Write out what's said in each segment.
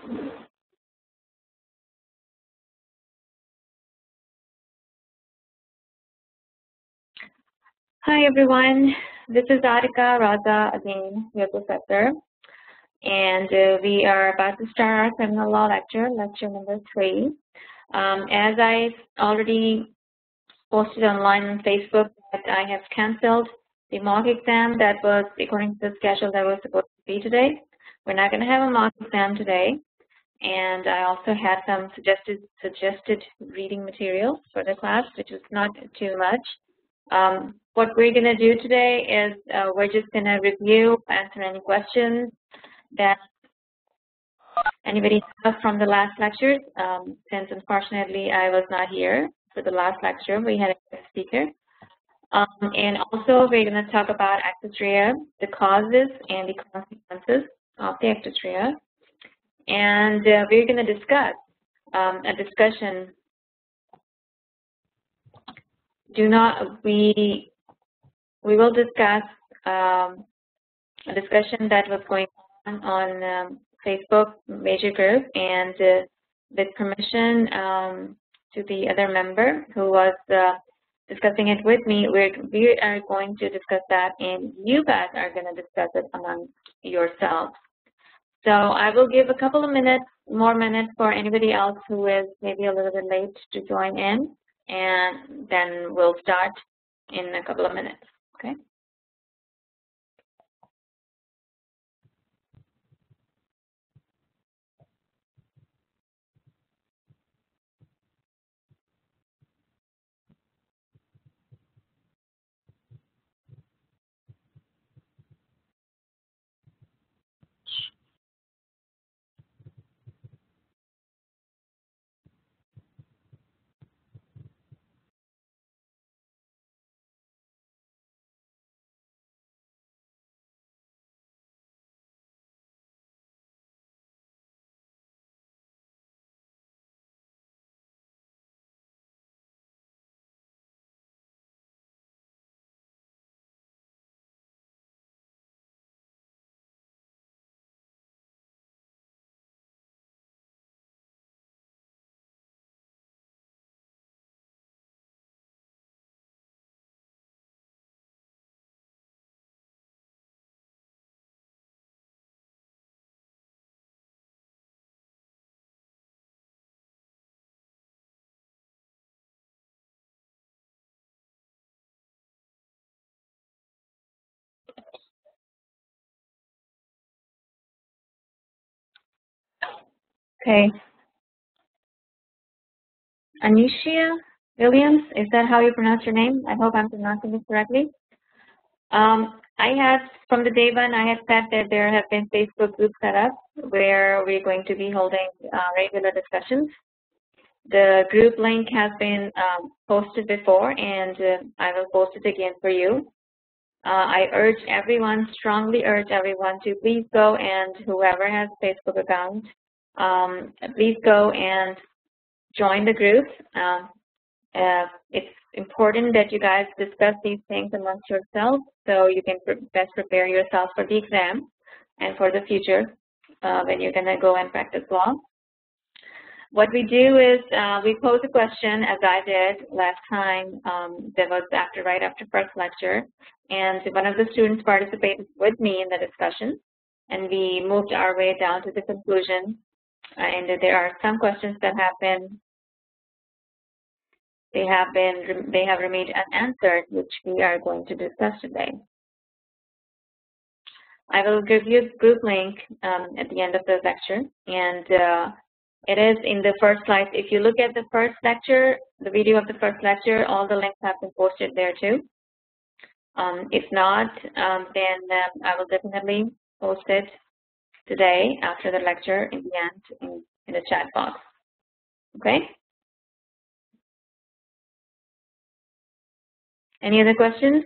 Hi everyone, this is Arika Raza again, your professor, and we are about to start our criminal law lecture, lecture number 3. As I already posted online on Facebook that I have canceled the mock exam that was according to the schedule that was supposed to be today. We're not going to have a mock exam today, and I also had some suggested reading materials for the class, which was not too much. What we're going to do today is we're just going to review, answer any questions that anybody has from the last lectures. Since unfortunately I was not here for the last lecture, we had a guest speaker. And also we're going to talk about actus rea, the causes and the consequences of the actus rea. And we're going to discuss a discussion. We will discuss a discussion that was going on Facebook major group, and with permission to the other member who was discussing it with me, we are going to discuss that, and you guys are going to discuss it among yourselves. So I will give a couple of more minutes for anybody else who is maybe a little bit late to join in, and then we'll start in a couple of minutes. Okay. Okay. Anisha Williams, is that how you pronounce your name? I hope I'm pronouncing it correctly. I have, from the day one, I have said that there have been Facebook groups set up where we're going to be holding regular discussions. The group link has been posted before, and I will post it again for you. I strongly urge everyone to please go, and whoever has Facebook account, please go and join the group. It's important that you guys discuss these things amongst yourselves so you can best prepare yourself for the exam and for the future when you're going to go and practice law. What we do is we pose a question, as I did last time. That was right after first lecture, and one of the students participated with me in the discussion, and we moved our way down to the conclusion. And there are some questions that have been they have remained unanswered, which we are going to discuss today. I will give you a group link at the end of the lecture, and it is in the first slide. If you look at the first lecture, the video of the first lecture, all the links have been posted there too. If not, then I will definitely post it today after the lecture in the end in the chat box. Okay? Any other questions?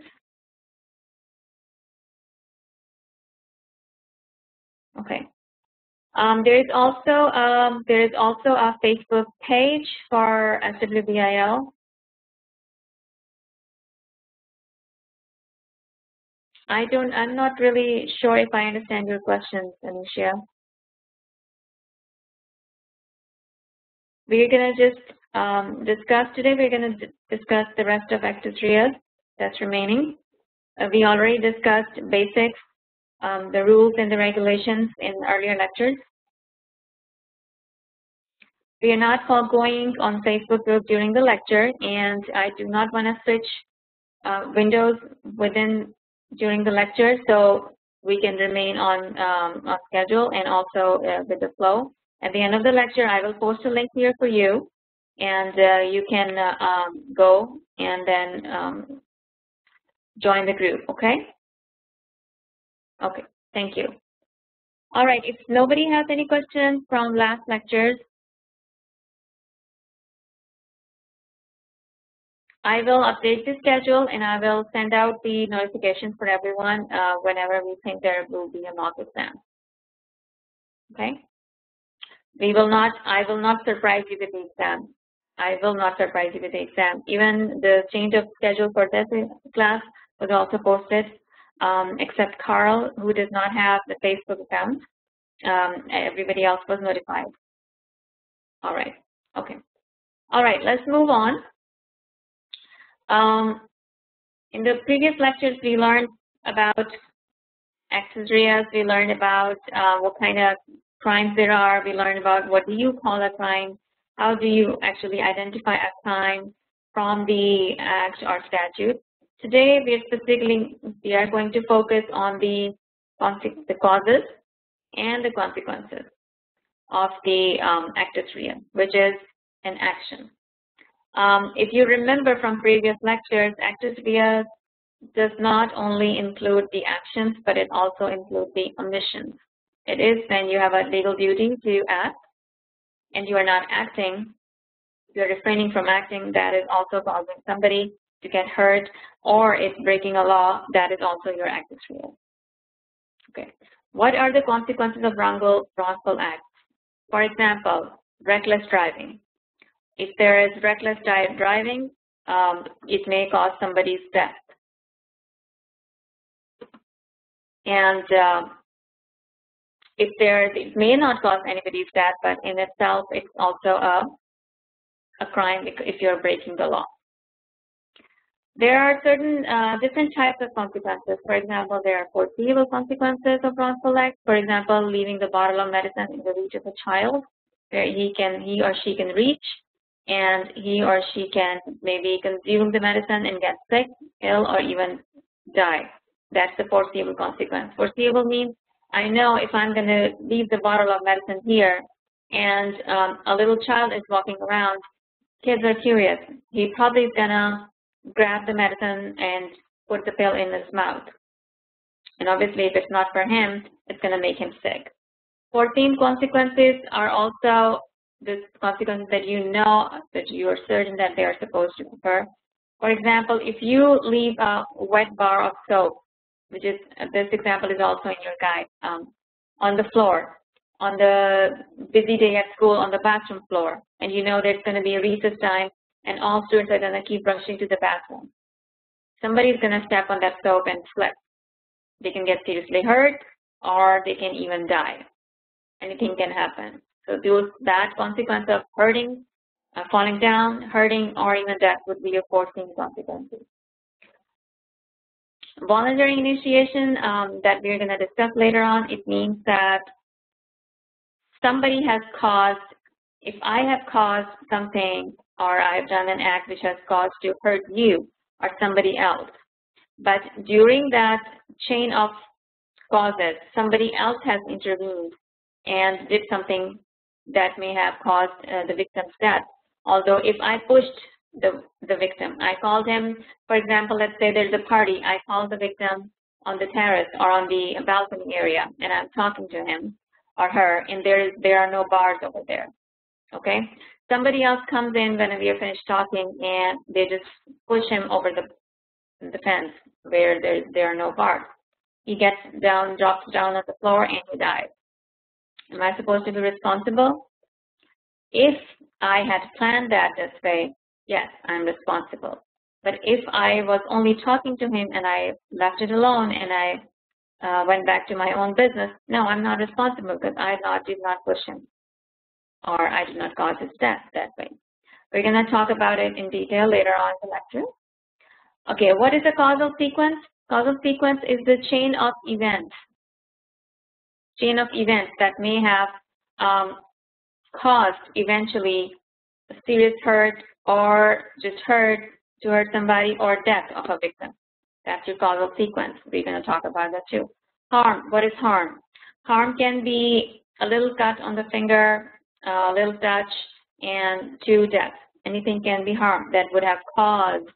Okay. There is also a Facebook page for SWBIL. I'm not really sure if I understand your questions, Anisha. we're going to just discuss today, we're going to discuss the rest of actus reus that's remaining. We already discussed basics, the rules and the regulations in earlier lectures. We are not going on Facebook group during the lecture, and I do not want to switch windows during the lecture, so we can remain on schedule and also with the flow. At the end of the lecture, I will post a link here for you, and you can go and then join the group, okay? Okay, thank you. All right, if nobody has any questions from last lectures, I will update the schedule and I will send out the notifications for everyone whenever we think there will be a mock exam. Okay? I will not surprise you with the exam. I will not surprise you with the exam. Even the change of schedule for this class was also posted, except Carl, who does not have the Facebook account. Everybody else was notified. All right. Okay. All right. Let's move on. In the previous lectures, we learned about actus reus. We learned about what kind of crimes there are. We learned about what do you call a crime. How do you actually identify a crime from the act or statute. Today, we are going to focus on the causes and the consequences of the actus reus, which is an action. If you remember from previous lectures, actus reus does not only include the actions, but it also includes the omissions. It is when you have a legal duty to act and you are not acting, you're refraining from acting, that is also causing somebody to get hurt, or it's breaking a law, that is also your actus reus. Okay. What are the consequences of wrongful acts? For example, reckless driving. If there is reckless driving, it may cause somebody's death. And it may not cause anybody's death, but in itself, it's also a crime if you're breaking the law. There are certain different types of consequences. For example, there are foreseeable consequences of wrongful acts. For example, leaving the bottle of medicine in the reach of a child, where he or she can reach, and he or she can maybe consume the medicine and get sick, ill, or even die. That's the foreseeable consequence. Foreseeable means I know if I'm going to leave the bottle of medicine here and a little child is walking around, kids are curious. He probably is going to grab the medicine and put the pill in his mouth. And obviously, if it's not for him, it's going to make him sick. Foreseen consequences are also the consequences that you know, that you are certain that they are supposed to occur. For example, if you leave a wet bar of soap, which is, this example is also in your guide, on the floor, on the busy day at school, on the bathroom floor, and you know there's going to be a recess time, and all students are going to keep rushing to the bathroom. Somebody's going to step on that soap and slip. They can get seriously hurt, or they can even die. Anything can happen. So that consequence of hurting, falling down, hurting, or even death would be your foreseen consequences. Voluntary initiation that we're going to discuss later on, it means that somebody has caused, if I have caused something or I've done an act which has caused to hurt you or somebody else, but during that chain of causes, somebody else has intervened and did something that may have caused the victim's death. Although if I pushed the victim, I called him, for example, let's say there's a party, I called the victim on the terrace or on the balcony area, and I'm talking to him or her, and there are no bars over there, okay? Somebody else comes in when we are finished talking, and they just push him over the fence where there are no bars. He gets down, drops down on the floor, and he dies. Am I supposed to be responsible? If I had planned that this way, yes, I'm responsible. But if I was only talking to him and I left it alone and I went back to my own business, no, I'm not responsible because I did not push him. or I did not cause his death that way. We're going to talk about it in detail later on in the lecture. Okay, what is a causal sequence? Causal sequence is the chain of events that may have caused eventually a serious hurt or just hurt to hurt somebody or death of a victim. That's your causal sequence. We're going to talk about that too. Harm. What is harm? Harm can be a little cut on the finger, a little touch, and to death. Anything can be harm that would have caused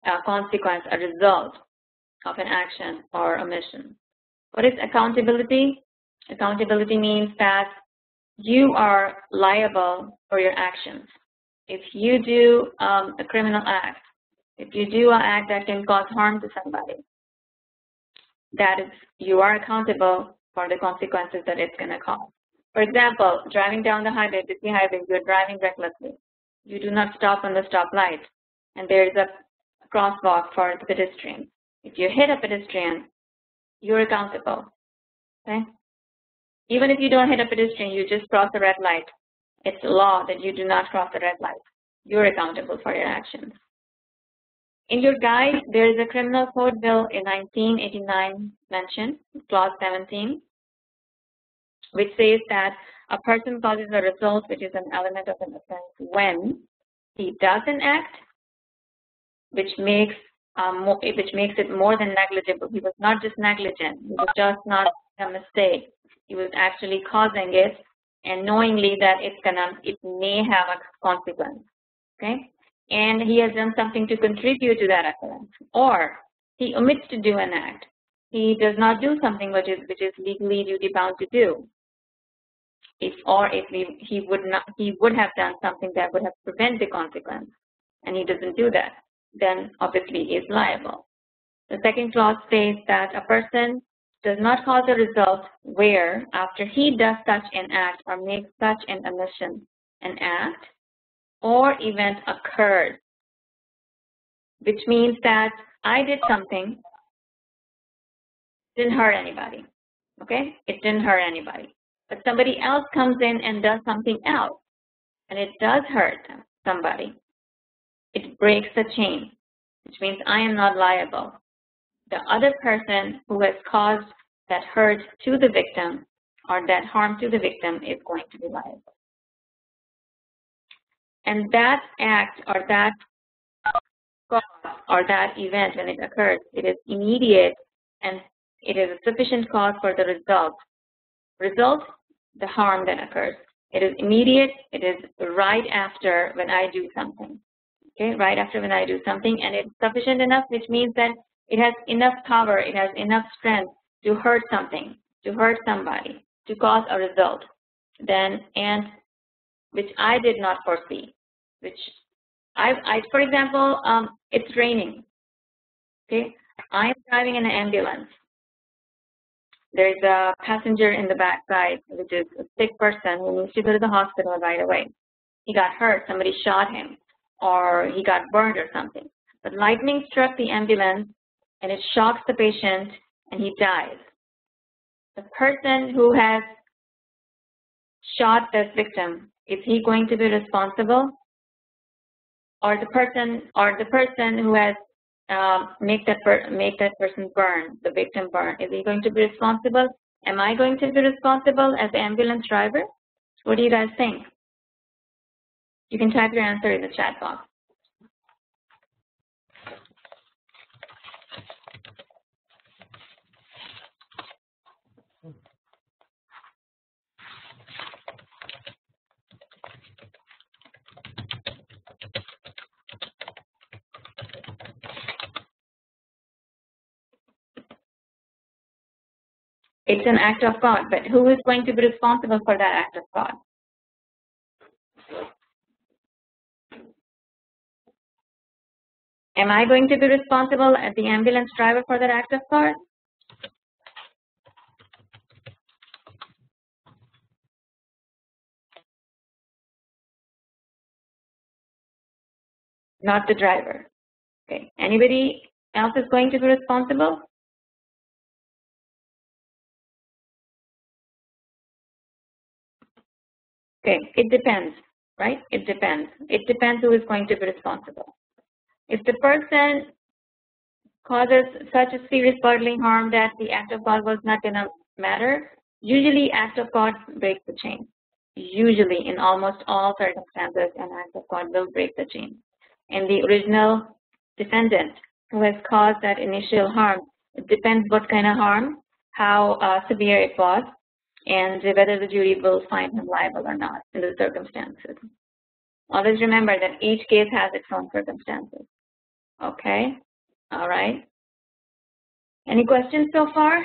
a consequence, a result of an action or omission. What is accountability? Accountability means that you are liable for your actions. If you do a criminal act, if you do an act that can cause harm to somebody, that is, you are accountable for the consequences that it's going to cause. For example, driving down the highway, busy highway, you're driving recklessly. You do not stop on the stoplight, and there's a crosswalk for the pedestrian. If you hit a pedestrian, you're accountable. Okay? Even if you don't hit a pedestrian, you just cross a red light. It's a law that you do not cross the red light. You're accountable for your actions. In your guide, there is a criminal code bill in 1989 mentioned, clause 17, which says that a person causes a result which is an element of an offense when he does an act which makes it more than negligible. He was not just negligent. He was just not a mistake. He was actually causing it and knowingly that it may have a consequence. Okay? And he has done something to contribute to that occurrence, or he omits to do an act. He does not do something which is legally duty bound to do. He would have done something that would have prevented the consequence, and he doesn't do that, then obviously he is liable. The second clause says that a person does not cause a result where, after he does such an act or makes such an omission, an act or event occurs, which means that I did something, didn't hurt anybody, okay? It didn't hurt anybody. But somebody else comes in and does something else, and it does hurt somebody. It breaks the chain, which means I am not liable. The other person who has caused that hurt to the victim or that harm to the victim is going to be liable. And that act or that cause or that event, when it occurs, it is immediate and it is a sufficient cause for the result. Result, the harm that occurs. It is immediate, it is right after when I do something. Okay, right after when I do something, and it's sufficient enough, which means that it has enough power, it has enough strength to hurt something, to hurt somebody, to cause a result, then, and which I did not foresee, which for example, it's raining, okay? I'm driving in an ambulance. There's a passenger in the back side, which is a sick person who needs to go to the hospital right away. He got hurt, somebody shot him, or he got burned or something. But lightning struck the ambulance, and it shocks the patient, and he dies. The person who has shot this victim, is he going to be responsible? Or the person who has make that person burn, the victim burn, is he going to be responsible? Am I going to be responsible as the ambulance driver? What do you guys think? You can type your answer in the chat box. It's an act of God, but who is going to be responsible for that act of God? Am I going to be responsible as the ambulance driver for that act of God? Not the driver. Okay. Anybody else is going to be responsible? Okay, it depends, right? It depends. It depends who is going to be responsible. If the person causes such a serious bodily harm that the act of God was not going to matter, usually act of God breaks the chain. Usually, in almost all circumstances, an act of God will break the chain. And the original defendant who has caused that initial harm, it depends what kind of harm, how severe it was, and whether the jury will find him liable or not in the circumstances. Always remember that each case has its own circumstances. Okay? All right. Any questions so far?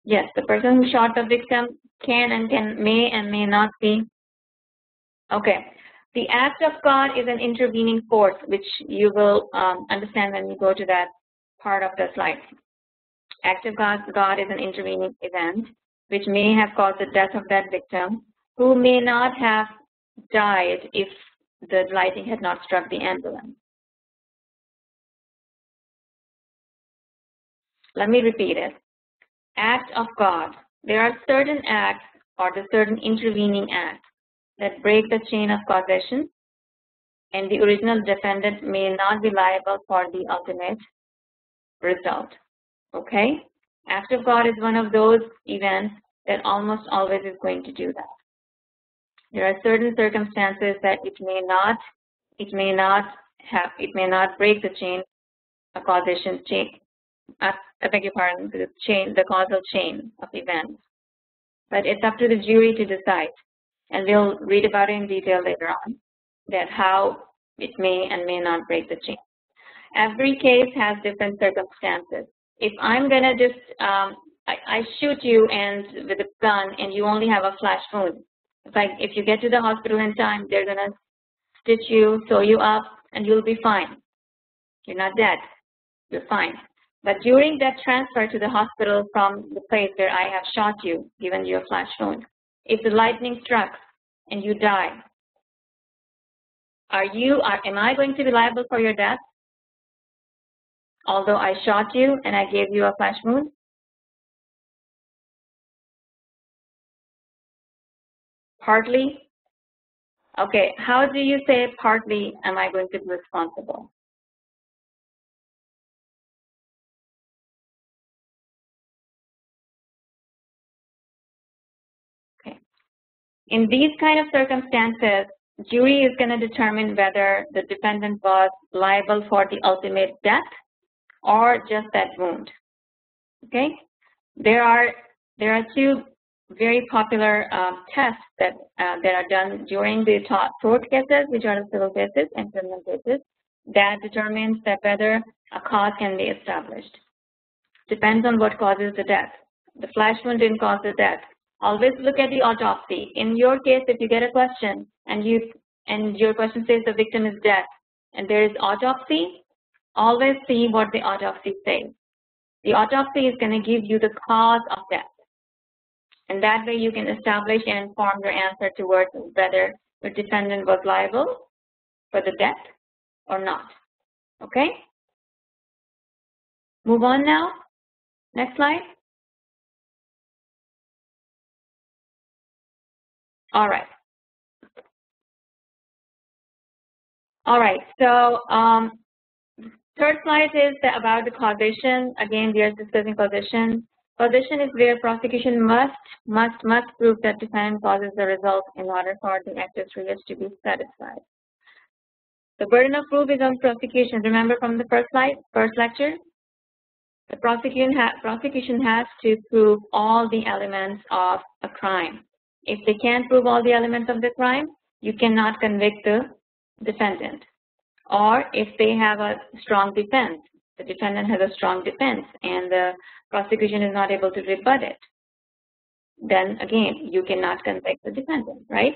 Yes, the person who shot the victim may and may not be. Okay. The act of God is an intervening force, which you will understand when you go to that part of the slide. Act of God is an intervening event, which may have caused the death of that victim, who may not have died if the lightning had not struck the ambulance. Let me repeat it. Act of God. There are certain acts or the certain intervening acts that break the chain of causation, and the original defendant may not be liable for the ultimate result. Okay? Act of God is one of those events that almost always is going to do that. There are certain circumstances that it may not break the chain, a causation chain. I beg your pardon, the causal chain of events. But it's up to the jury to decide, and we'll read about it in detail later on, that how it may and may not break the chain. Every case has different circumstances. If I'm gonna just, I shoot you and with a gun, and you only have a flash wound. If you get to the hospital in time, they're gonna stitch you, sew you up, and you'll be fine. You're not dead. You're fine. But during that transfer to the hospital from the place where I have shot you, given you a flash wound, if the lightning struck and you die, am I going to be liable for your death? Although I shot you and I gave you a flash wound? Partly? Okay, how do you say partly am I going to be responsible? Okay. In these kind of circumstances, jury is going to determine whether the defendant was liable for the ultimate death or just that wound. Okay? There are two very popular tests that are done during the tort cases, which are the civil cases and criminal cases, that determines that whether a cause can be established. Depends on what causes the death. The flash wound didn't cause the death. Always look at the autopsy. In your case, if you get a question and your question says the victim is dead and there is autopsy, always see what the autopsy says. The autopsy is going to give you the cause of death. And that way you can establish and inform your answer towards whether the defendant was liable for the death or not. Okay? Move on now. Next slide. All right. All right. So third slide is about the causation. Again, we are discussing causation. Causation is where prosecution must prove that defendant causes the result in order for the actus reus to be satisfied. The burden of proof is on prosecution. Remember from the first lecture? The prosecution has to prove all the elements of a crime. If they can't prove all the elements of the crime, you cannot convict the defendant. Or if they have a strong defense, the defendant has a strong defense and the prosecution is not able to rebut it, then again, you cannot convict the defendant, right?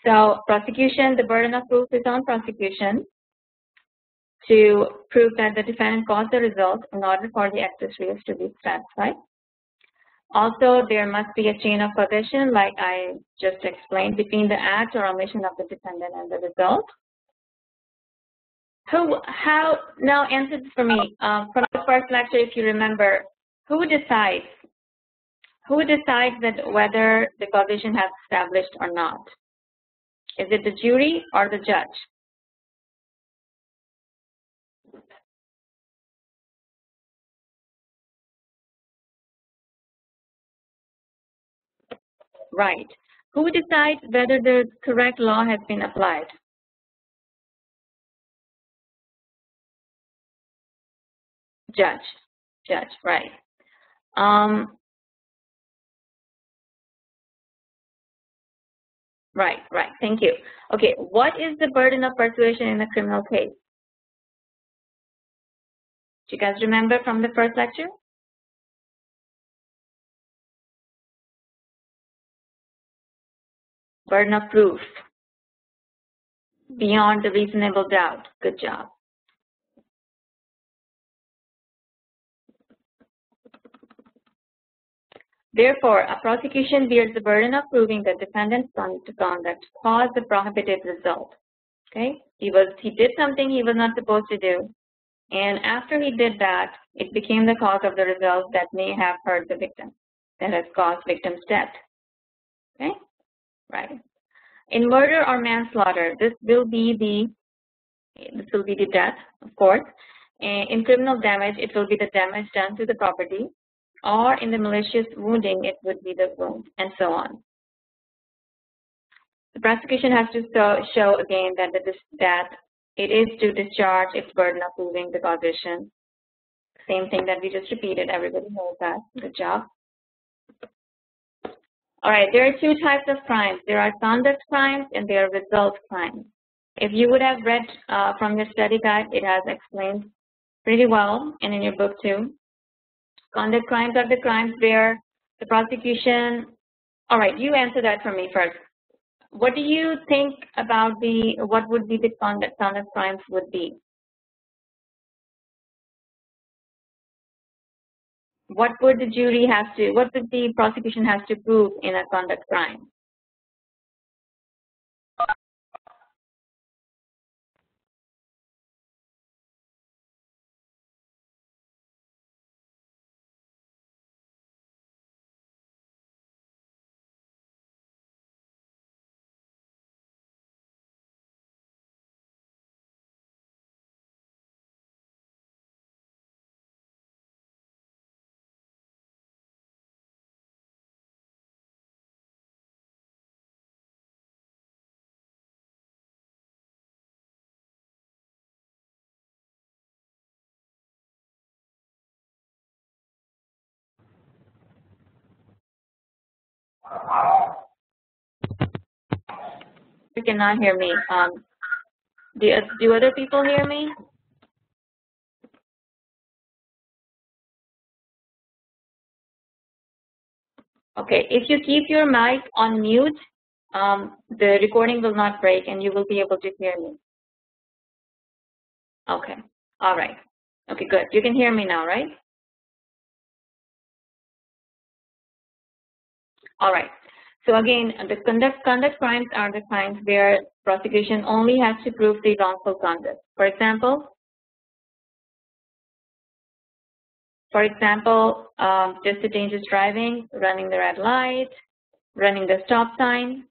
So prosecution, the burden of proof is on prosecution to prove that the defendant caused the result in order for the actus reus to be satisfied. Also, there must be a chain of causation, like I just explained, between the act or omission of the defendant and the result. Now answer this for me. From the first lecture, if you remember, who decides that whether the causation has established or not? Is it the jury or the judge? Right. Who decides whether the correct law has been applied? Judge. Judge, right. Right. Thank you. Okay, what is the burden of persuasion in a criminal case? Do you guys remember from the first lecture? Burden of proof. Beyond a reasonable doubt. Good job. Therefore, a prosecution bears the burden of proving that defendant's conduct caused the prohibited result. Okay? He did something he was not supposed to do, and after he did that, it became the cause of the result that may have hurt the victim, that has caused victim's death. Okay? Right. In murder or manslaughter, this will be the death, of course. And in criminal damage, it will be the damage done to the property, or in the malicious wounding, it would be the wound, and so on. The prosecution has to show again that it is to discharge its burden of proving the causation. Same thing that we just repeated. Everybody knows that. Good job. All right, there are two types of crimes. There are conduct crimes and there are result crimes. If you would have read from your study guide, it has explained pretty well, and in your book too. Conduct crimes are the crimes where the prosecution, all right, you answer that for me first. What do you think about what would be the conduct crimes would be? What would the prosecution have to prove in a conduct crime? You cannot hear me. Do other people hear me? Okay, if you keep your mic on mute, the recording will not break and you will be able to hear me. Okay, all right. Okay, good. You can hear me now, right? All right. So again, the conduct crimes are the crimes where prosecution only has to prove the wrongful conduct. For example, just the dangerous driving, running the red light, running the stop sign.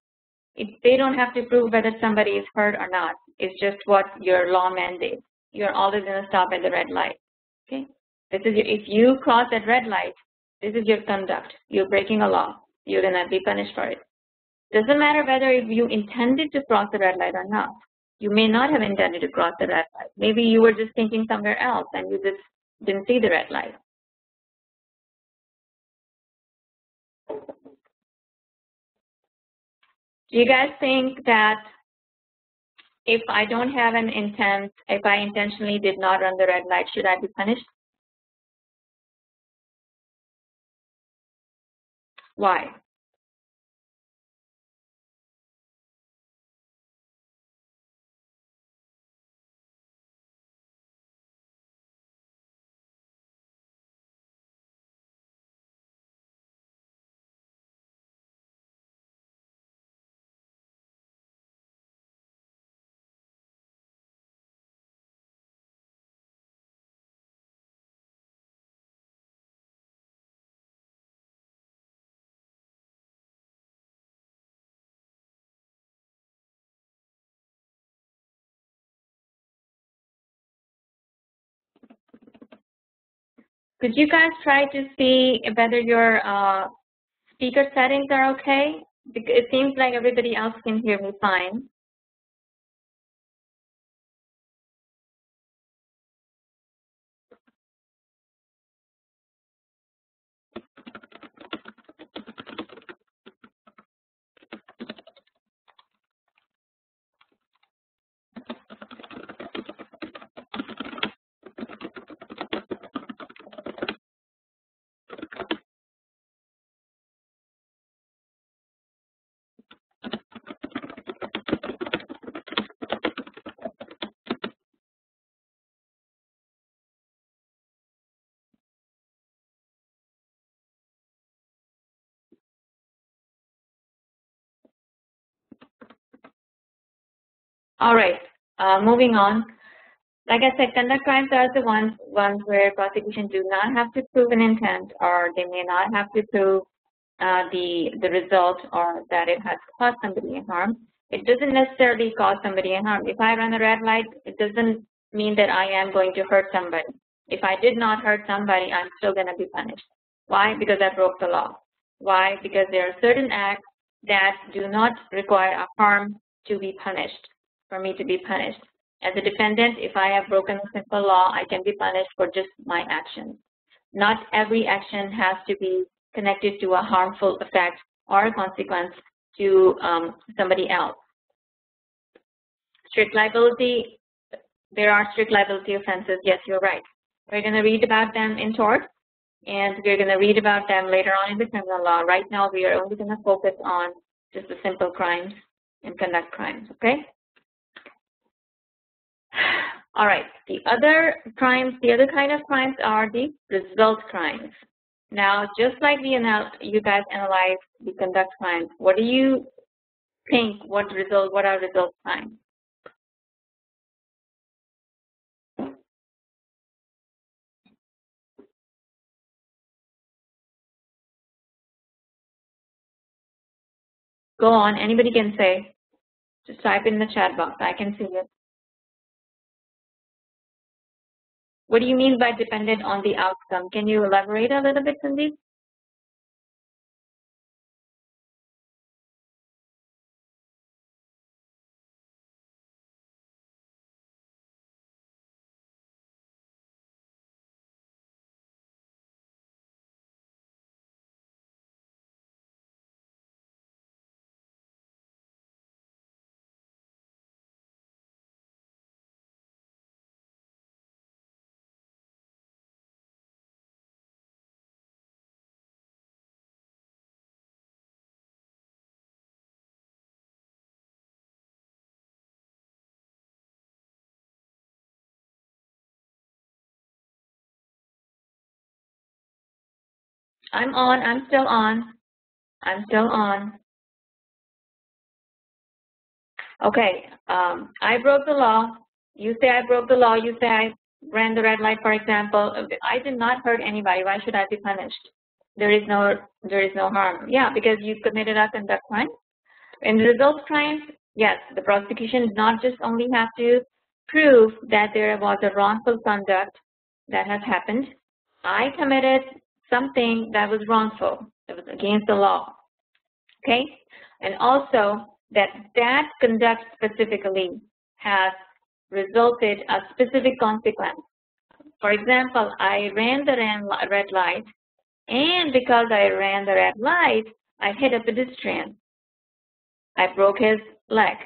They don't have to prove whether somebody is hurt or not. It's just what your law mandates. You're always going to stop at the red light. Okay? If you cross that red light, this is your conduct. You're breaking a law. You're going to be punished for it. Doesn't matter whether if you intended to cross the red light or not. You may not have intended to cross the red light. Maybe you were just thinking somewhere else and you just didn't see the red light. Do you guys think that if I don't have an intent, if I intentionally did not run the red light, should I be punished? Why? Could you guys try to see whether your speaker settings are okay? Because it seems like everybody else can hear me fine. All right, moving on. Like I said, conduct crimes are the ones where prosecution do not have to prove an intent, or they may not have to prove the result, or that it has caused somebody harm. It doesn't necessarily cause somebody harm. If I run a red light, it doesn't mean that I am going to hurt somebody. If I did not hurt somebody, I'm still going to be punished. Why? Because I broke the law. Why? Because there are certain acts that do not require a harm to be punished, for me to be punished. As a defendant, if I have broken a simple law, I can be punished for just my actions. Not every action has to be connected to a harmful effect or a consequence to somebody else. Strict liability, there are strict liability offenses. Yes, you're right. We're going to read about them in tort, and we're going to read about them later on in the criminal law. Right now, we are only going to focus on just the simple crimes and conduct crimes, okay? All right, the other crimes, the other kind of crimes are the result crimes. Now, just like you guys analyze the conduct crimes, what do you think? What are result crimes? Go on, anybody can say. Just type in the chat box, I can see it. What do you mean by dependent on the outcome? Can you elaborate a little bit, Sandeep? I'm on, I'm still on. I'm still on. Okay, I broke the law. You say I broke the law. You say I ran the red light, for example. I did not hurt anybody. Why should I be punished? There is no harm. Yeah, because you committed a conduct crime. In the result crimes, yes, the prosecution does not just only have to prove that there was a wrongful conduct that has happened. I committed something that was wrongful, that was against the law. Okay, and also that conduct specifically has resulted a specific consequence. For example, I ran the red light, and because I ran the red light, I hit a pedestrian. I broke his leg,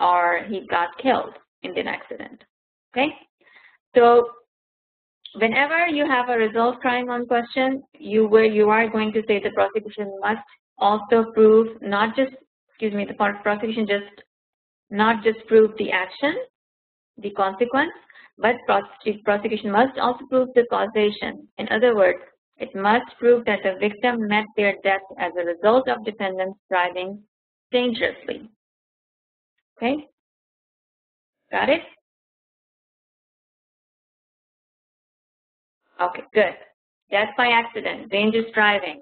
or he got killed in an accident. Okay, so whenever you have a result crime on question, you are going to say the prosecution must also prove the prosecution not just prove the action, the consequence, but prosecution must also prove the causation. In other words, it must prove that the victim met their death as a result of defendants driving dangerously. Okay, got it? Okay, good. Death by accident, dangerous driving,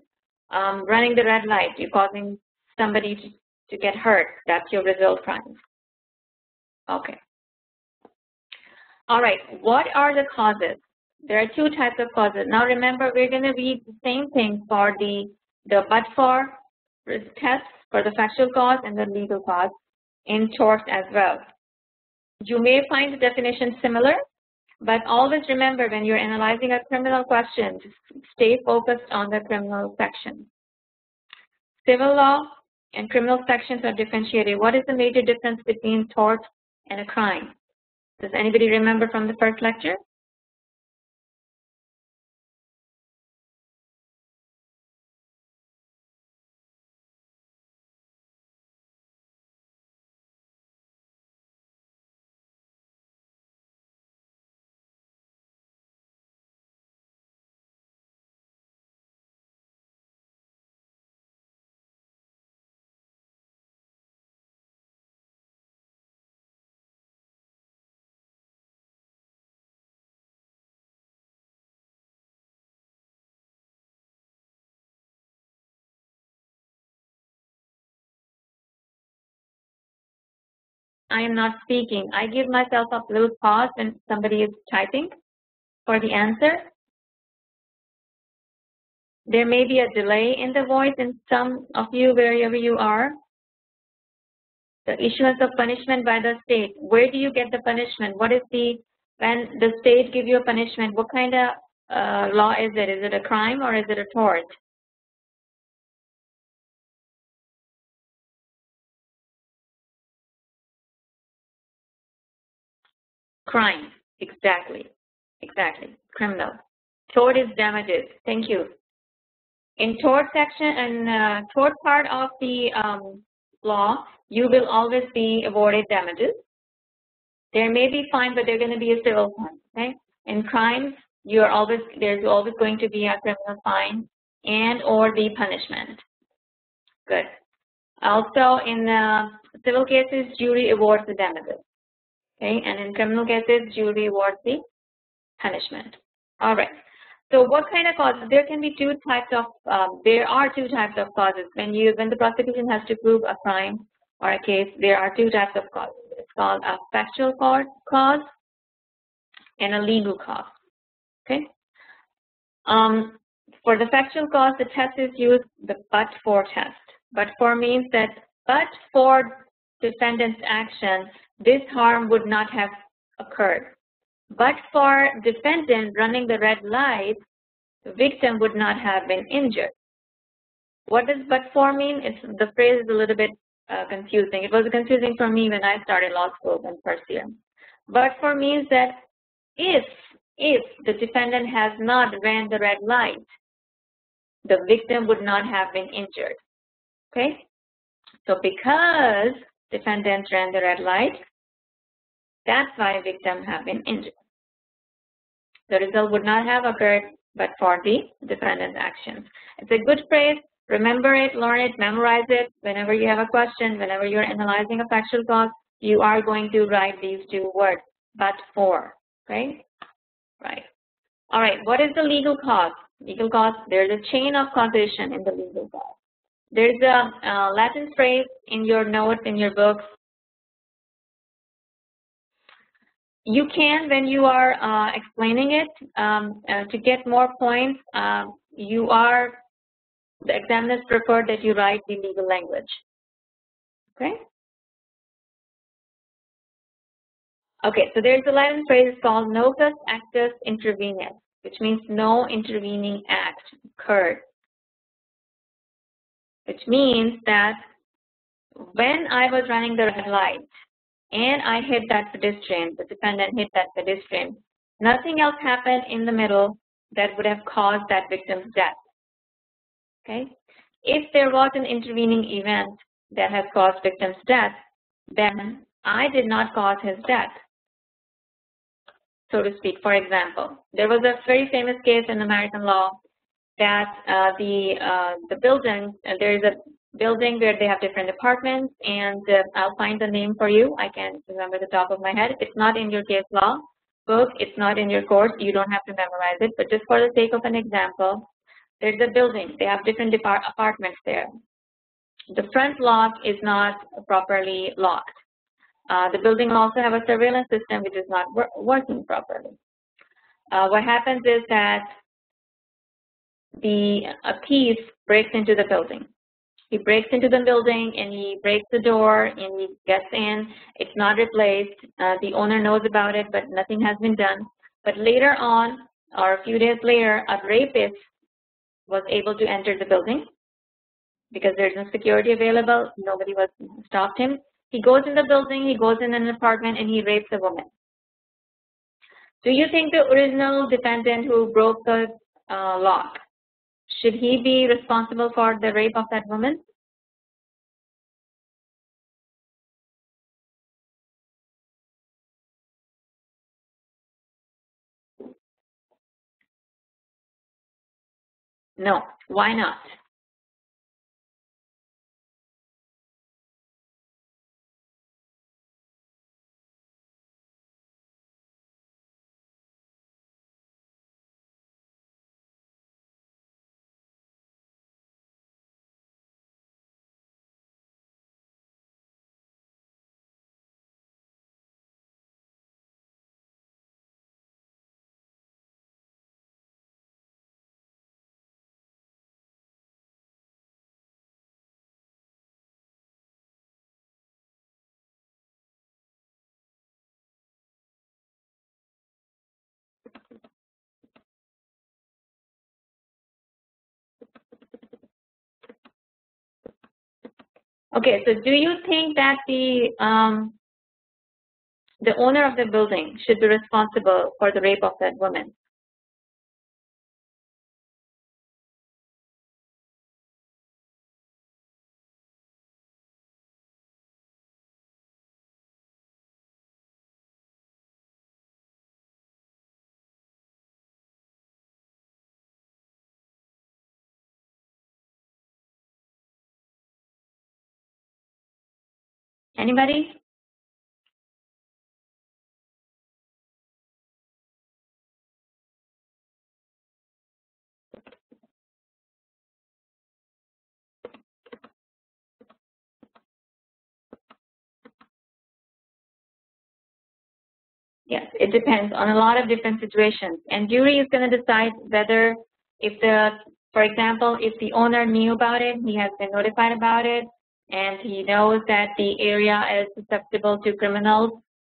running the red light, you're causing somebody to get hurt. That's your result crime. Okay. All right, what are the causes? There are two types of causes. Now remember, we're going to read the same thing for the but for test for the factual cause and the legal cause in torts as well. You may find the definition similar, but always remember when you're analyzing a criminal question, just stay focused on the criminal section. Civil law and criminal sections are differentiated. What is the major difference between tort and a crime? Does anybody remember from the first lecture? I am not speaking. I give myself a little pause when somebody is typing for the answer. There may be a delay in the voice in some of you, wherever you are. The issuance of punishment by the state. Where do you get the punishment? What is when the state give you a punishment, what kind of law is it? Is it a crime or is it a tort? Crime, exactly, criminal. Tort is damages. Thank you. In tort section and tort part of the law, you will always be awarded damages. There may be fine, but they're going to be a civil fine. Okay. In crimes, there's always going to be a criminal fine and or the punishment. Good. Also, in civil cases, jury awards the damages. Okay, and in criminal cases, jury awards the punishment. All right. So, what kind of causes? There can be two types of. There are two types of causes. When the prosecution has to prove a crime or a case, there are two types of causes. It's called a factual cause and a legal cause. Okay. For the factual cause, the test is used the but-for test. But-for means that but for defendant's action, this harm would not have occurred. But for defendant running the red light, the victim would not have been injured. What does but-for mean? The phrase is a little bit confusing. It was confusing for me when I started law school in first year. But-for means that if the defendant has not ran the red light, the victim would not have been injured. Okay? So because defendant ran the red light, that's why victim have been injured. The result would not have occurred but for the defendant's actions. It's a good phrase. Remember it, learn it, memorize it. Whenever you have a question, whenever you're analyzing a factual cause, you are going to write these two words, but for. Okay? Right. All right. What is the legal cause? Legal cause, there's a chain of causation in the legal cause. There's a Latin phrase in your notes, in your books. You can, when you are explaining it, to get more points, the examiners prefer that you write the legal language. Okay? Okay, so there's a Latin phrase called nocus, actus, interveniens, which means no intervening act occurred. Which means that when I was running the red light and I hit that pedestrian, the defendant hit that pedestrian, nothing else happened in the middle that would have caused that victim's death. Okay? If there was an intervening event that has caused victim's death, then I did not cause his death, so to speak. For example, there was a very famous case in American law that the building, there is a building where they have different apartments, and I'll find the name for you. I can't remember the top of my head. It's not in your case law book. It's not in your course. You don't have to memorize it. But just for the sake of an example, there's a building. They have different apartments there. The front lock is not properly locked. The building also have a surveillance system which is not working properly. what happens is that a thief breaks into the building. He breaks into the building and he breaks the door and he gets in. It's not replaced. The owner knows about it, but nothing has been done. But later on, or a few days later, a rapist was able to enter the building because there's no security available. Nobody was stopped him. He goes in the building, he goes in an apartment, and he rapes a woman. Do you think the original defendant who broke the lock, should he be responsible for the rape of that woman? No. Why not? Okay, so do you think that the owner of the building should be responsible for the rape of that woman? Anybody? Yes, it depends on a lot of different situations. And jury is going to decide whether for example, if the owner knew about it, he has been notified about it, and he knows that the area is susceptible to criminals,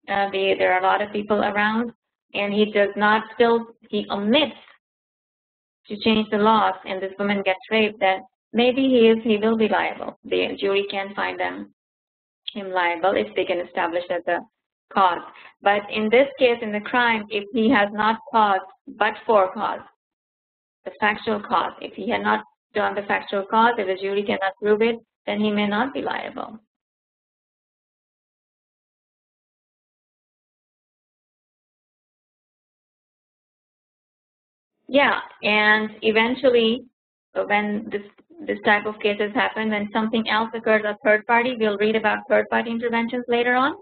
there are a lot of people around, and he omits to change the laws and this woman gets raped, then maybe he will be liable. The jury can find him liable if they can establish that the cause. But in this case, in the crime, if he has not caused but for cause, the factual cause, if he had not done the factual cause, if the jury cannot prove it, then he may not be liable. Yeah, and eventually, when this type of cases happen, when something else occurs, a third party, we'll read about third party interventions later on.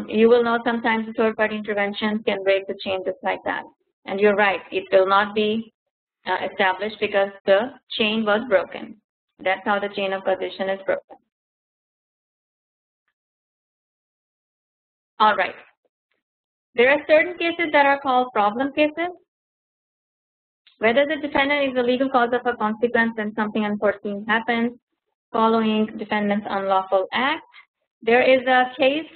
You will know sometimes the third party interventions can break the chain just like that. And you're right, it will not be established because the chain was broken. That's how the chain of causation is broken. All right. There are certain cases that are called problem cases. Whether the defendant is the legal cause of a consequence when something unforeseen happens following defendant's unlawful act. There is a case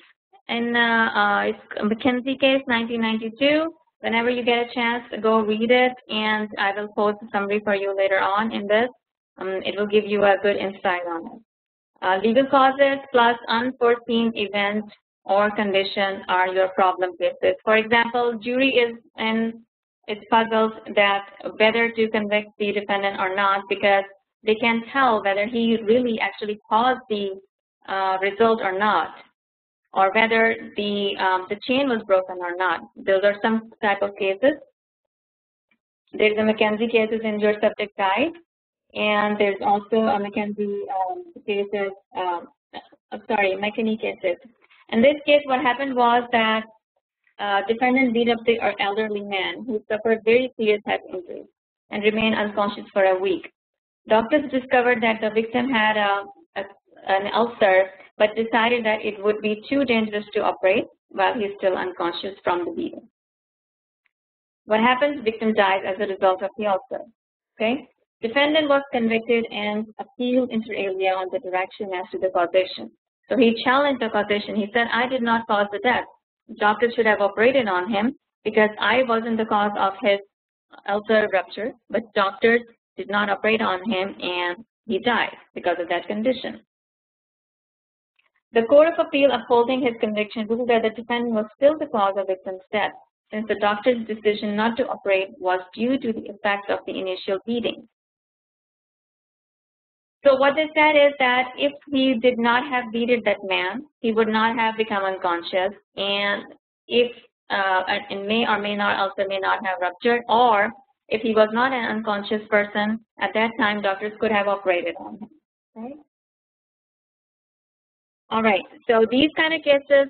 in it's a McKenzie case, 1992. Whenever you get a chance, go read it, and I will post a summary for you later on in this. It will give you a good insight on it. Legal causes plus unforeseen event or condition are your problem cases. For example, jury is puzzled that whether to convict the defendant or not because they can't tell whether he really actually caused the result or not, or whether the chain was broken or not. Those are some type of cases. There's a McKenzie cases in your subject guide, and there's also a McKenzie cases, McKinney cases. In this case, what happened was that defendant beat up the elderly man who suffered very serious head injuries and remained unconscious for a week. Doctors discovered that the victim had an ulcer, but decided that it would be too dangerous to operate while he's still unconscious from the beating. What happens? Victim dies as a result of the ulcer. Okay. Defendant was convicted and appealed inter alia on the direction as to the causation. So he challenged the causation. He said, I did not cause the death. Doctors should have operated on him because I wasn't the cause of his ulcer rupture, but doctors did not operate on him and he died because of that condition. The Court of Appeal upholding his conviction ruled that the defendant was still the cause of victim's death, since the doctor's decision not to operate was due to the effects of the initial beating. So what they said is that if he did not have beaten that man, he would not have become unconscious, and if it may or may not also may not have ruptured, or if he was not an unconscious person at that time, doctors could have operated on him. Right? All right. So these kind of cases,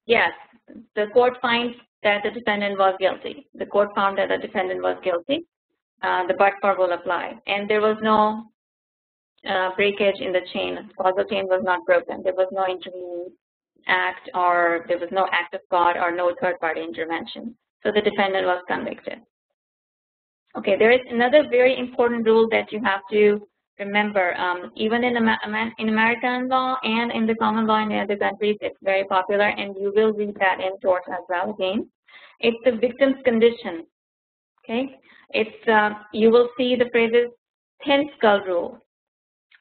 yes, the court finds that the defendant was guilty. The court found that the defendant was guilty. The but-for will apply, and there was no breakage in the chain. Causal chain was not broken. There was no intervening act, or there was no act of God, or no third-party intervention. So the defendant was convicted. Okay, there is another very important rule that you have to remember. Even in American law and in the common law in the other countries, it's very popular, and you will read that in torts as well again. It's the victim's condition. Okay, it's you will see the phrases thin skull rule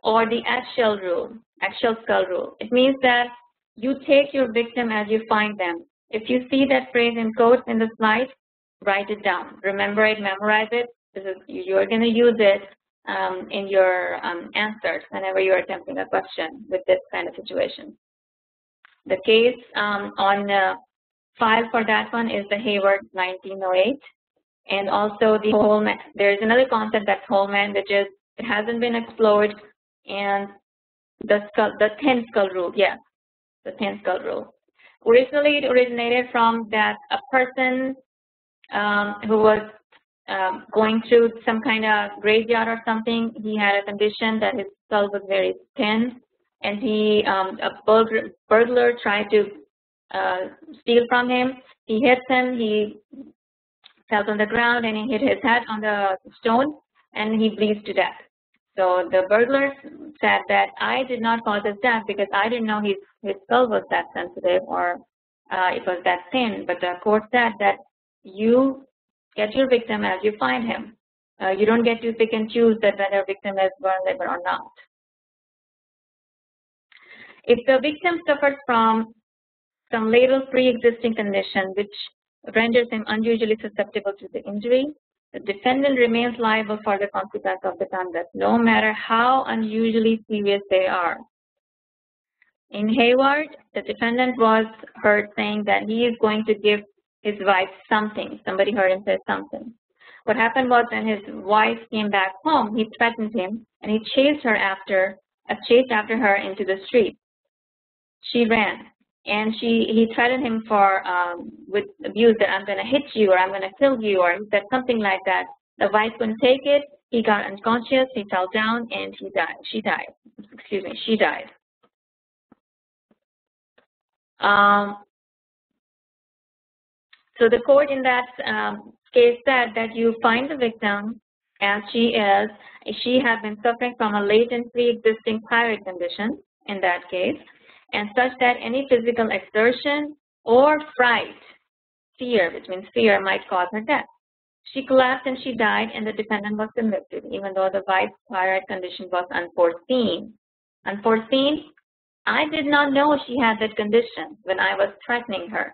or the eggshell rule, eggshell skull rule. It means that you take your victim as you find them. If you see that phrase in quotes in the slide, write it down. Remember it, memorize it. You're going to use it in your answers whenever you're attempting a question with this kind of situation. The case on file for that one is the Hayward 1908. And also the Holland, there is another concept that's Holland, which is it hasn't been explored, and the thin skull rule, yes, the thin skull rule. Originally, it originated from that a person who was going through some kind of graveyard or something. He had a condition that his skull was very thin, and a burglar tried to steal from him. He hits him. He fell on the ground, and he hit his head on the stone, and he bleeds to death. So the burglar said that I did not cause his death because I didn't know his skull was that sensitive or it was that thin. But the court said that you get your victim as you find him. You don't get to pick and choose that whether a victim is vulnerable or not. If the victim suffers from some later pre-existing condition which renders him unusually susceptible to the injury, the defendant remains liable for the consequence of the conduct, no matter how unusually serious they are. In Hayward, the defendant was heard saying that he is going to give his wife something. Somebody heard him say something. What happened was when his wife came back home, he threatened him, and he chased after her into the street. She ran. And he threatened him with abuse, that I'm going to hit you or I'm going to kill you, or he said something like that. The wife couldn't take it. He got unconscious. He fell down and he died. She died. Excuse me. She died. So the court in that case said that you find the victim as she is. She had been suffering from a latent pre-existing thyroid condition in that case, and such that any physical exertion or fright, fear, which means fear, might cause her death. She collapsed and she died, and the defendant was convicted, even though the wife's thyroid condition was unforeseen. Unforeseen? I did not know she had that condition when I was threatening her.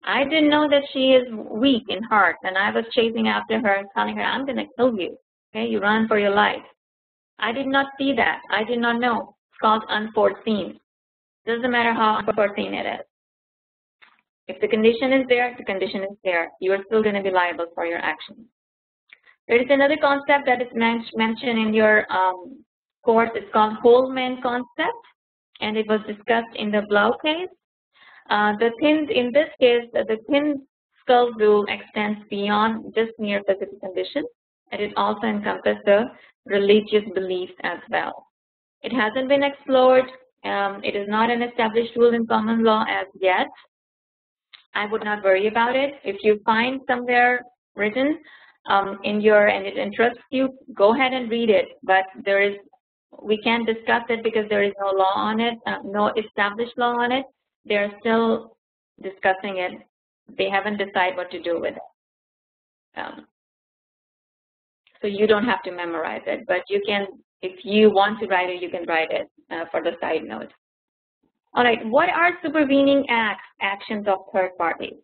I didn't know that she is weak in heart, and I was chasing after her and telling her, I'm going to kill you. Okay, you run for your life. I did not see that. I did not know. It's called unforeseen. Doesn't matter how unforeseen it is. If the condition is there, the condition is there. You are still going to be liable for your actions. There is another concept that is mentioned in your course. It's called whole man concept, and it was discussed in the Blaue case. In this case, the thin skull rule extends beyond just mere physical condition, and it also encompasses the religious beliefs as well. It hasn't been explored. It is not an established rule in common law as yet. I would not worry about it. If you find somewhere written and it interests you, go ahead and read it. But we can't discuss it because there is no law on it, no established law on it. They're still discussing it. They haven't decided what to do with it. So you don't have to memorize it, but you can, if you want to write it, you can write it for the side note. All right, what are supervening actions of third parties?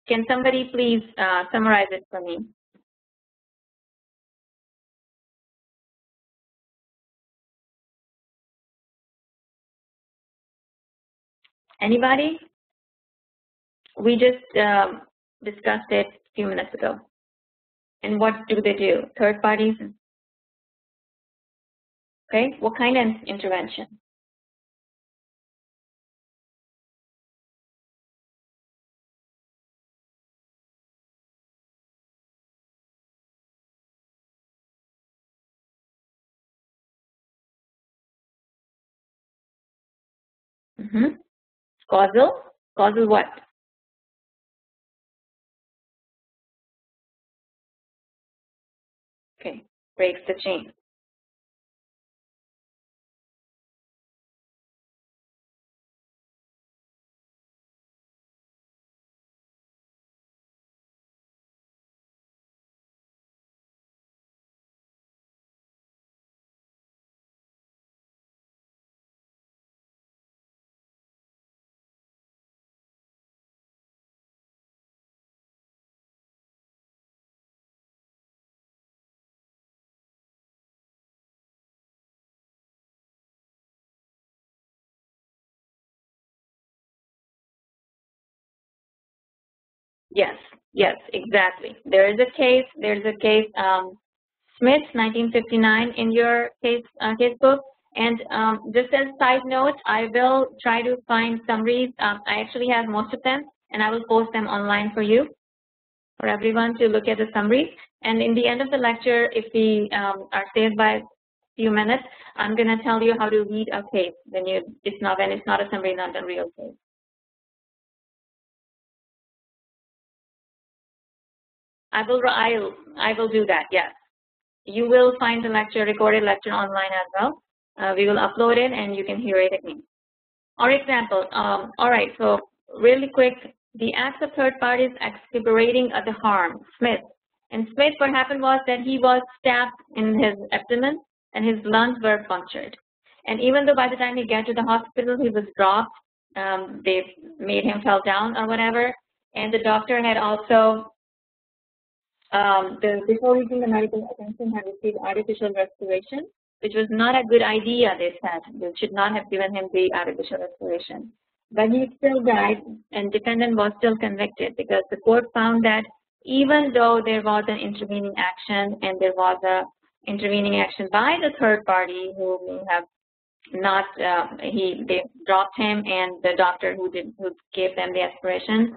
Can somebody please summarize it for me? Anybody? We just discussed it a few minutes ago. And what do they do? Third parties? Okay, what kind of intervention? Causal? Causal what? Okay, breaks the chain. Yes, yes, exactly. There's a case, Smith, 1959, in your case book. And just as side note, I will try to find summaries. I actually have most of them, and I will post them online for you, for everyone to look at the summaries. And in the end of the lecture, if we are saved by a few minutes, I'm going to tell you how to read a case when it's not a summary, not a real case. I will do that. Yes, you will find the recorded lecture online as well. We will upload it and you can hear it again. For example, all right. So really quick, the acts of third parties exacerbating the harm. Smith. And Smith, what happened was that he was stabbed in his abdomen and his lungs were punctured. And even though by the time he got to the hospital, he was dropped, they made him fell down or whatever. And the doctor had also before reaching the medical attention, had received artificial respiration, which was not a good idea, they said. They should not have given him the artificial respiration. But he still died, and defendant was still convicted because the court found that even though there was an intervening action and there was a intervening action by the third party who may have not, they dropped him, and the doctor who gave them the aspiration,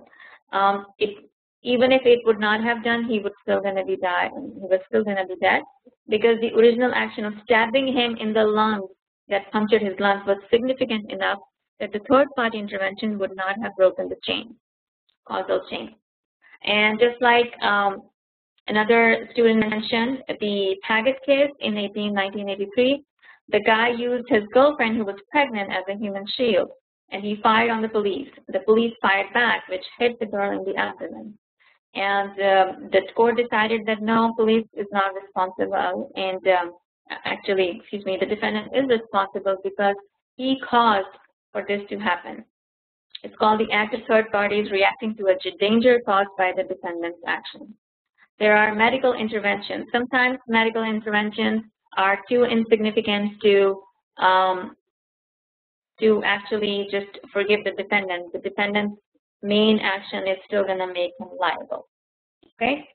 even if it would not have done, he was still going to be dead because the original action of stabbing him in the lungs that punctured his lungs was significant enough that the third party intervention would not have broken the chain, causal chain. And just like another student mentioned, the Paget case in 1983, the guy used his girlfriend who was pregnant as a human shield, and he fired on the police. The police fired back, which hit the girl in the abdomen. And the court decided that no, police is not responsible, and actually, excuse me, the defendant is responsible because he caused for this to happen. It's called the act of third parties reacting to a danger caused by the defendant's action. There are medical interventions. Sometimes medical interventions are too insignificant to actually just forgive the defendant. The defendant's main action is still going to make him liable. Okay?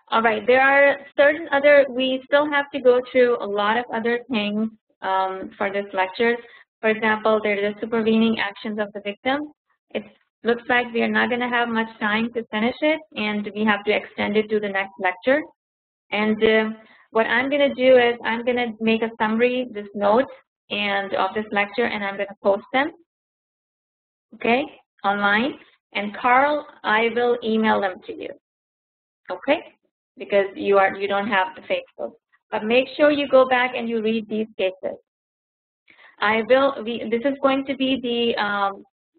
All right, there are certain other, we still have to go through a lot of other things for this lecture. For example, there are the supervening actions of the victim. It looks like we are not going to have much time to finish it, and we have to extend it to the next lecture. And what I'm going to do is I'm going to make a summary, this note, and of this lecture, and I'm going to post them. okay, online. And Carl, I will email them to you, okay, because you don't have the Facebook. But make sure you go back and you read these cases. This is going to be the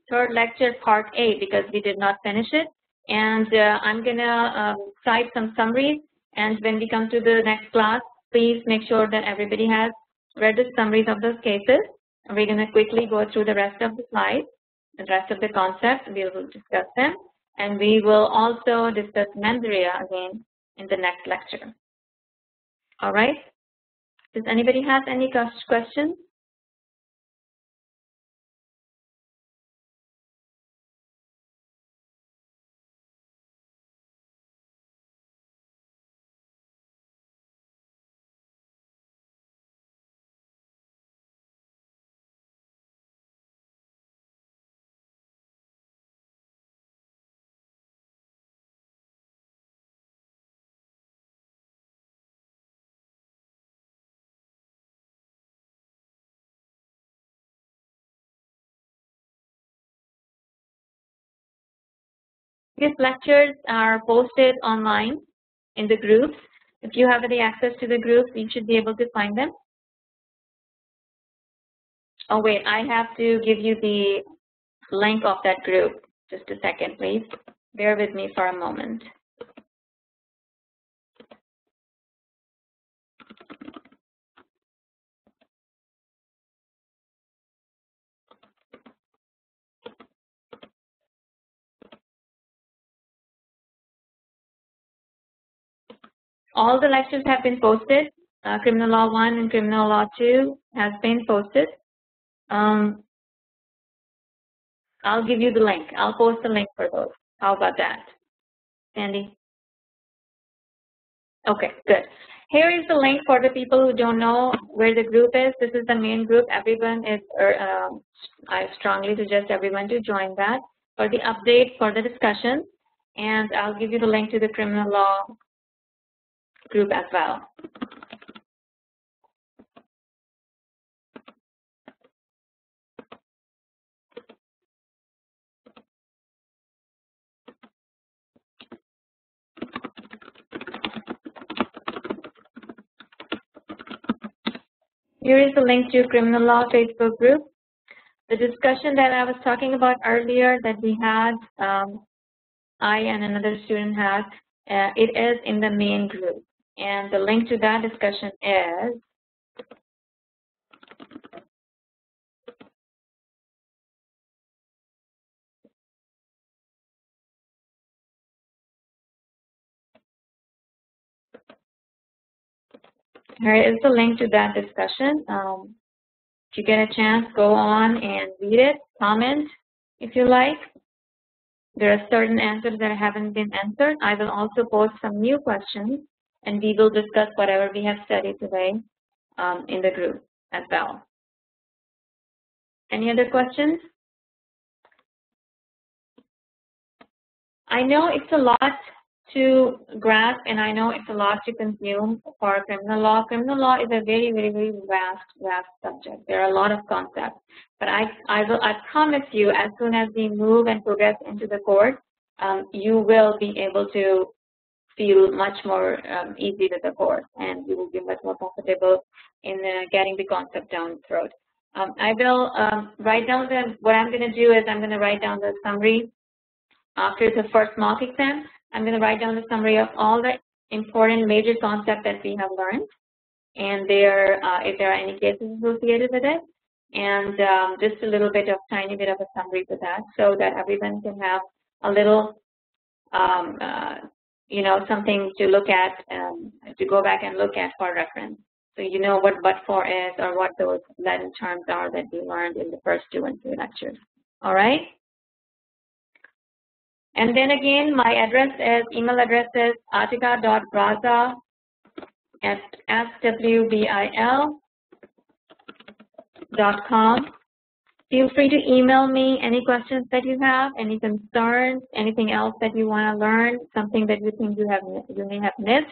third lecture, part A, because we did not finish it. And I'm gonna cite some summaries. And when we come to the next class, please make sure that everybody has read the summaries of those cases. And we're gonna quickly go through the rest of the slides, the rest of the concepts. We will discuss them, and we will also discuss mens rea again in the next lecture. All right. Does anybody have any questions? These lectures are posted online in the groups. If you have any access to the groups, you should be able to find them. Oh wait, I have to give you the link of that group. Just a second, please. Bear with me for a moment. All the lectures have been posted. Criminal Law 1 and Criminal Law 2 has been posted. I'll give you the link. I'll post the link for those. How about that, Sandy? Okay, good. Here is the link for the people who don't know where the group is. This is the main group. Everyone is, I strongly suggest everyone to join that for the update for the discussion. And I'll give you the link to the criminal law group as well. Here is the link to criminal law Facebook group. The discussion that I was talking about earlier that we had, I and another student had, it is in the main group. And the link to that discussion is here is the link to that discussion. If you get a chance, go on and read it, comment if you like. There are certain answers that haven't been answered. I will also post some new questions, and we will discuss whatever we have studied today in the group as well. Any other questions? I know it's a lot to grasp, and I know it's a lot to consume for criminal law. Criminal law is a very, very, very vast subject. There are a lot of concepts, but I promise you, as soon as we move and progress into the course, you will be able to feel much more easy with the course, and you will be much more comfortable in getting the concept down the throat. I will write down what I'm going to do is I'm going to write down the summary after the first mock exam. I'm going to write down the summary of all the important major concepts that we have learned, and if there are any cases associated with it, and just a little bit of tiny bit of a summary for that, so that everyone can have a little, you know, something to look at, to go back and look at for reference. So you know what but for is, or what those Latin terms are that we learned in the first 2 and 3 lectures. All right. And then again, my email address is atika.braza@swbil.com. Feel free to email me any questions that you have, any concerns, anything else that you want to learn, something that you think you may have missed,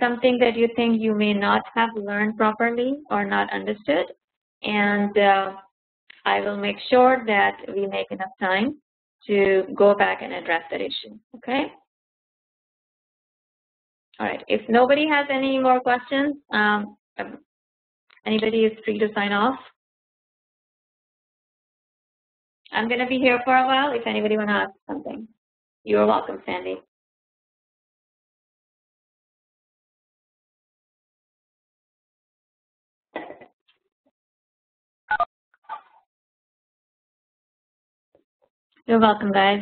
something that you think you may not have learned properly or not understood. And I will make sure that we make enough time to go back and address that issue, okay? All right, if nobody has any more questions, anybody is free to sign off. I'm going to be here for a while if anybody want to ask something. You're welcome, Sandy. You're welcome, guys.